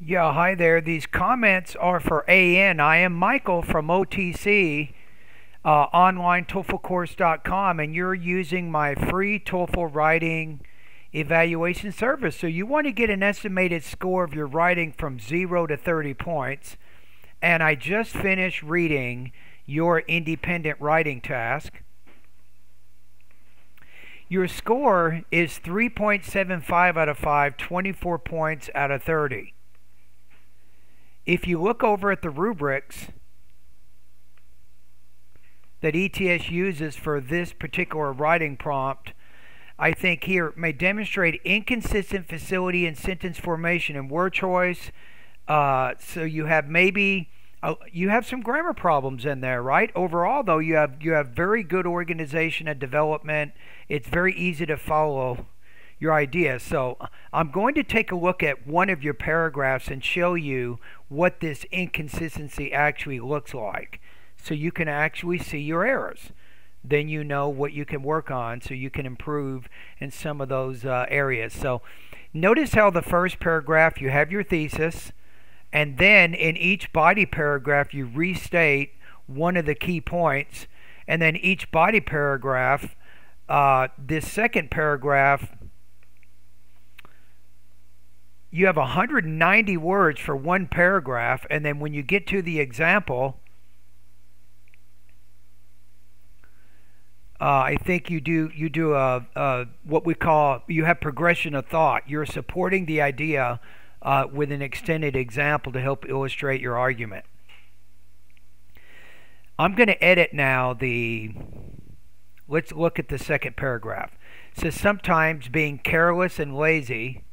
Yeah, hi there. These comments are for AN. I am Michael from OTC, OnlineTOEFLCourse.com, and you're using my free TOEFL writing evaluation service. So you want to get an estimated score of your writing from 0 to 30 points. And I just finished reading your independent writing task. Your score is 3.75 out of 5, 24 points out of 30. If you look over at the rubrics that ETS uses for this particular writing prompt, I think here may demonstrate inconsistent facility and sentence formation and word choice. So you have maybe you have some grammar problems in there, right? Overall, though, you have very good organization and development. It's very easy to follow your ideas. So I'm going to take a look at one of your paragraphs and show you what this inconsistency actually looks like, so you can actually see your errors. Then you know what you can work on so you can improve in some of those areas. So notice how the first paragraph you have your thesis, and then in each body paragraph you restate one of the key points, and then each body paragraph, this second paragraph, you have 190 words for one paragraph, and then when you get to the example, I think you do what we call, you have progression of thought. You're supporting the idea with an extended example to help illustrate your argument. I'm going to edit now let's look at the second paragraph. It says sometimes being careless and lazy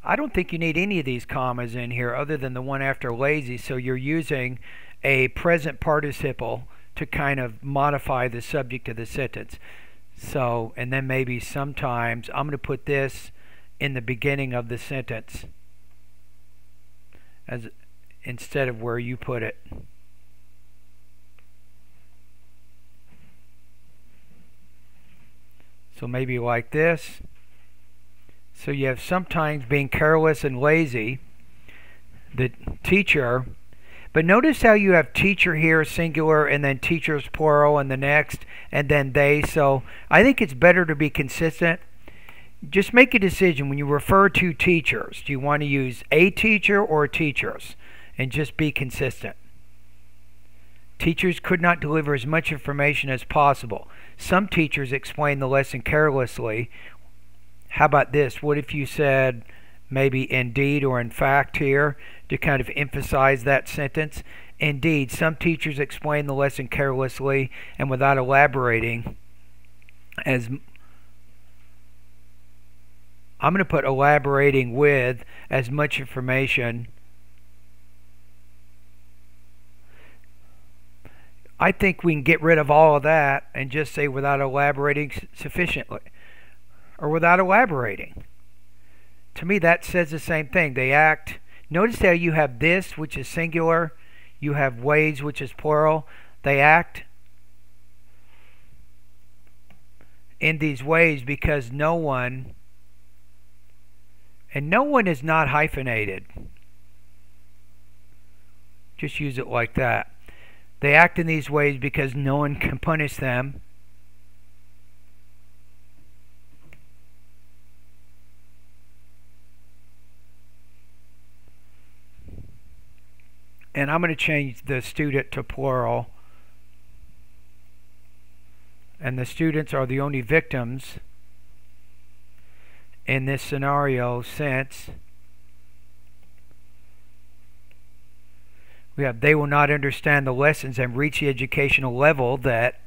I don't think you need any of these commas in here other than the one after lazy, so you're using a present participle to kind of modify the subject of the sentence. So, and then maybe sometimes I'm going to put this in the beginning of the sentence as instead of where you put it. So maybe like this. So you have sometimes being careless and lazy, the teacher, but notice how you have teacher here singular and then teachers plural and the next and then they. So I think it's better to be consistent. Just make a decision when you refer to teachers. Do you want to use a teacher or teachers? And just be consistent. Teachers could not deliver as much information as possible. Some teachers explain the lesson carelessly. How about this? What if you said maybe indeed or in fact here to kind of emphasize that sentence? Indeed, some teachers explain the lesson carelessly and without elaborating. As I'm going to put elaborating with as much information. I think we can get rid of all of that and just say without elaborating sufficiently. Or without elaborating. To me, that says the same thing. They act. Notice how you have this, which is singular. You have ways, which is plural. They act in these ways because no one, and no one is not hyphenated. Just use it like that. They act in these ways because no one can punish them. And I'm going to change the student to plural. And the students are the only victims in this scenario since we have they will not understand the lessons and reach the educational level that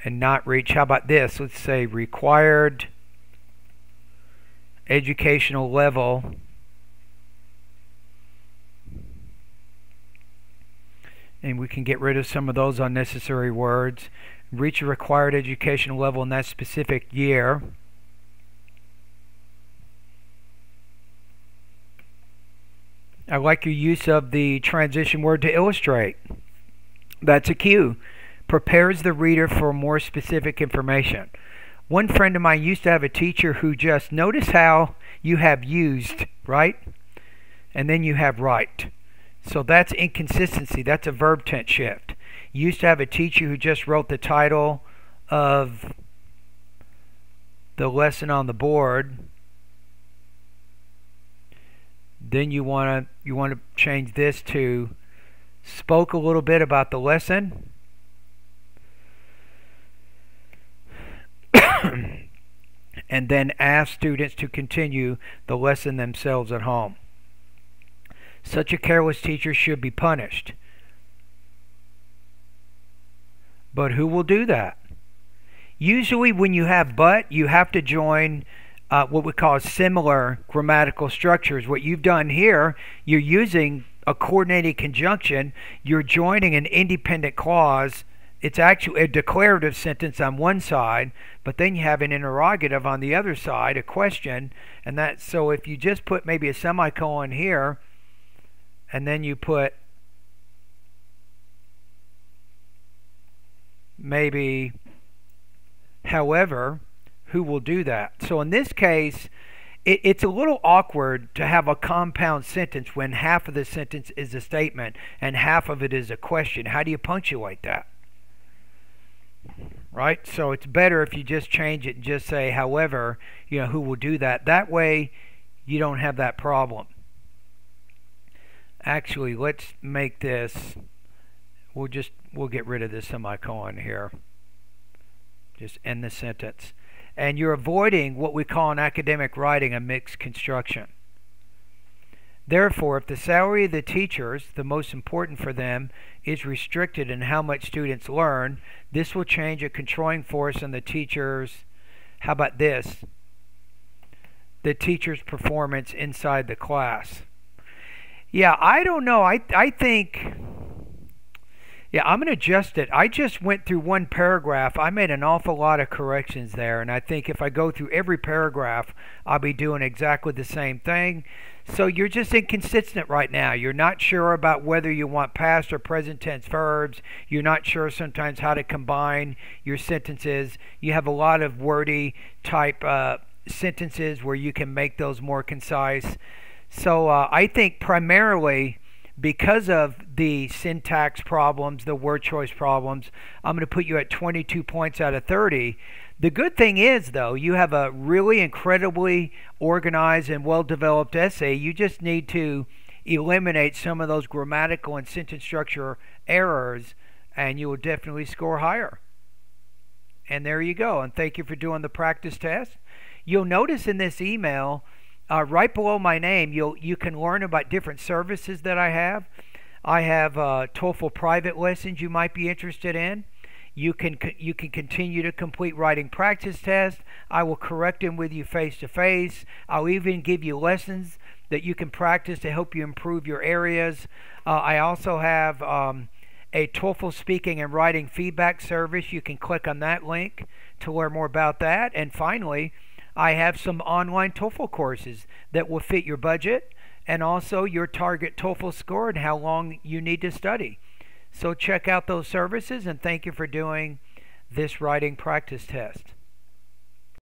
and not reach. How about this? Let's say required educational level and we can get rid of some of those unnecessary words. Reach a required educational level in that specific year. I like your use of the transition word to illustrate. That's a cue. Prepares the reader for more specific information. One friend of mine used to have a teacher who just notice how you have used, right? And then you have right. So that's inconsistency. That's a verb tense shift. You used to have a teacher who just wrote the title of the lesson on the board. Then you want to change this to spoke a little bit about the lesson. And then ask students to continue the lesson themselves at home. Such a careless teacher should be punished. But who will do that? Usually when you have but, you have to join what we call similar grammatical structures. What you've done here, you're using a coordinated conjunction. You're joining an independent clause. It's actually a declarative sentence on one side, but then you have an interrogative on the other side, a question. And that, so if you just put maybe a semicolon here, and then you put maybe however, who will do that? So in this case, it's a little awkward to have a compound sentence when half of the sentence is a statement and half of it is a question. How do you punctuate that? Right? So it's better if you just change it and just say however, who will do that. That way you don't have that problem. Actually, let's make this, we'll get rid of this semicolon here. Just end the sentence. And you're avoiding what we call in academic writing a mixed construction. Therefore, if the salary of the teachers, the most important for them, is restricted in how much students learn, this will change a controlling force on the teachers. How about this? The teacher's performance inside the class. Yeah, I don't know. I think... Yeah, I'm going to adjust it. I just went through one paragraph. I made an awful lot of corrections there, and I think if I go through every paragraph, I'll be doing exactly the same thing. So you're just inconsistent right now. You're not sure about whether you want past or present tense verbs. You're not sure sometimes how to combine your sentences. You have a lot of wordy type sentences where you can make those more concise. So I think primarily, because of the syntax problems, the word choice problems, I'm going to put you at 22 points out of 30. The good thing is, though, you have a really incredibly organized and well-developed essay. You just need to eliminate some of those grammatical and sentence structure errors, and you will definitely score higher. And there you go. And thank you for doing the practice test. You'll notice in this email, right below my name, you can learn about different services that I have. I have TOEFL private lessons you might be interested in. You can continue to complete writing practice tests. I will correct them with you face to face. I'll even give you lessons that you can practice to help you improve your areas. I also have a TOEFL speaking and writing feedback service. You can click on that link to learn more about that. And finally, I have some online TOEFL courses that will fit your budget and also your target TOEFL score and how long you need to study. So check out those services, and thank you for doing this writing practice test.